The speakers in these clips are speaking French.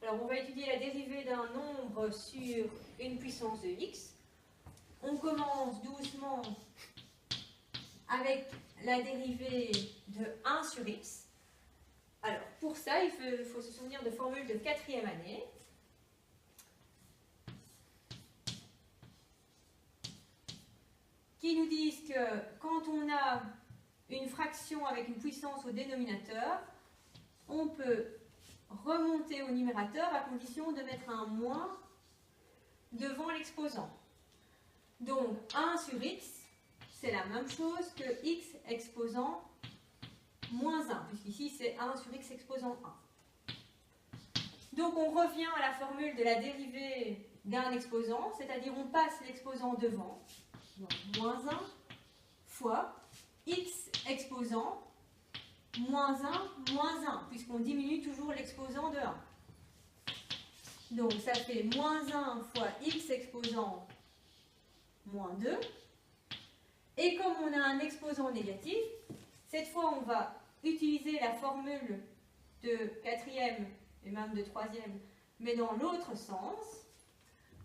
Alors on va étudier la dérivée d'un nombre sur une puissance de x. On commence doucement avec la dérivée de 1 sur x. Alors pour ça, il faut se souvenir de formules de 4e année. Qui nous disent que quand on a une fraction avec une puissance au dénominateur, on peut remonter au numérateur à condition de mettre un moins devant l'exposant. Donc 1 sur x, c'est la même chose que x exposant moins 1, puisqu'ici c'est 1 sur x exposant 1. Donc on revient à la formule de la dérivée d'un exposant, c'est-à-dire on passe l'exposant devant. Donc, moins 1 fois x exposant moins 1, puisqu'on diminue toujours l'exposant de 1. Donc, ça fait moins 1 fois x exposant moins 2. Et comme on a un exposant négatif, cette fois, on va utiliser la formule de 4e et même de 3e, mais dans l'autre sens.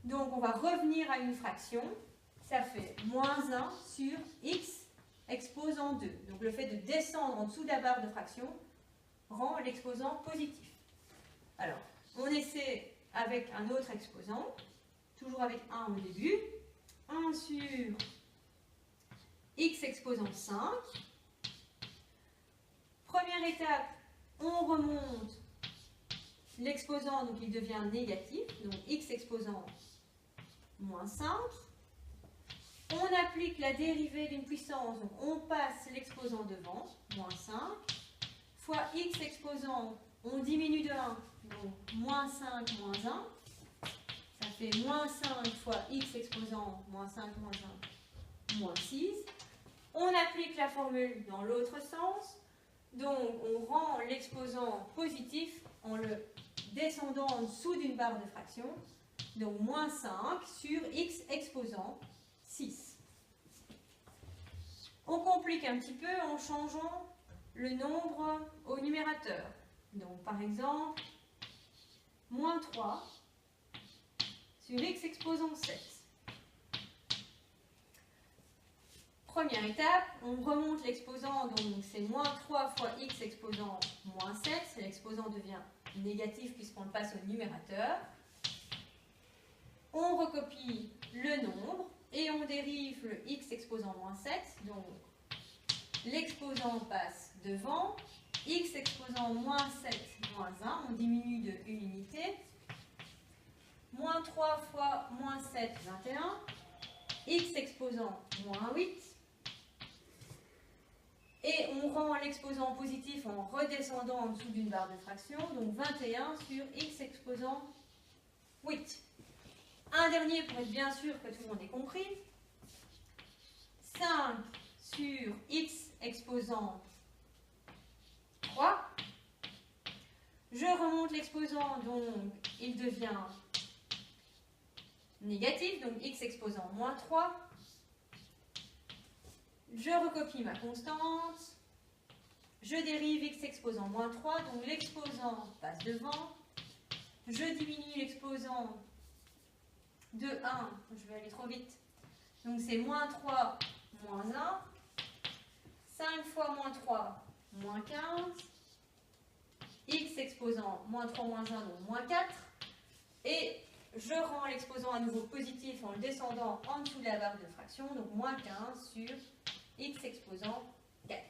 Donc, on va revenir à une fraction. Ça fait moins 1 sur x exposant 2. Donc le fait de descendre en dessous de la barre de fraction rend l'exposant positif. Alors, on essaie avec un autre exposant, toujours avec 1 au début. 1 sur x exposant 5. Première étape, on remonte l'exposant, donc il devient négatif. Donc x exposant moins 5. On applique la dérivée d'une puissance, donc on passe l'exposant devant, moins 5, fois x exposant, on diminue de 1, donc moins 5, moins 1, ça fait moins 5 fois x exposant, moins 5, moins 1, moins 6. On applique la formule dans l'autre sens, donc on rend l'exposant positif en le descendant en dessous d'une barre de fraction, donc moins 5 sur x exposant 6. On complique un petit peu en changeant le nombre au numérateur. Donc par exemple, moins 3 sur x exposant 7. Première étape, on remonte l'exposant, donc c'est moins 3 fois x exposant moins 7. L'exposant devient négatif puisqu'on le passe au numérateur. On recopie le nombre. Et on dérive le x exposant moins 7, donc l'exposant passe devant, x exposant moins 7, moins 1, on diminue de une unité, moins 3 fois moins 7, 21, x exposant moins 8, et on rend l'exposant positif en redescendant en dessous d'une barre de fraction, donc 21 sur x exposant 8. Un dernier pour être bien sûr que tout le monde ait compris. 5 sur x exposant 3. Je remonte l'exposant, donc il devient négatif, donc x exposant moins 3. Je recopie ma constante. Je dérive x exposant moins 3, donc l'exposant passe devant. Je diminue l'exposant de 1, je vais aller trop vite, donc c'est moins 3, moins 1, 5 fois moins 3, moins 15, x exposant moins 3, moins 1, donc moins 4, et je rends l'exposant à nouveau positif en le descendant en dessous de la barre de fraction, donc moins 15 sur x exposant 4.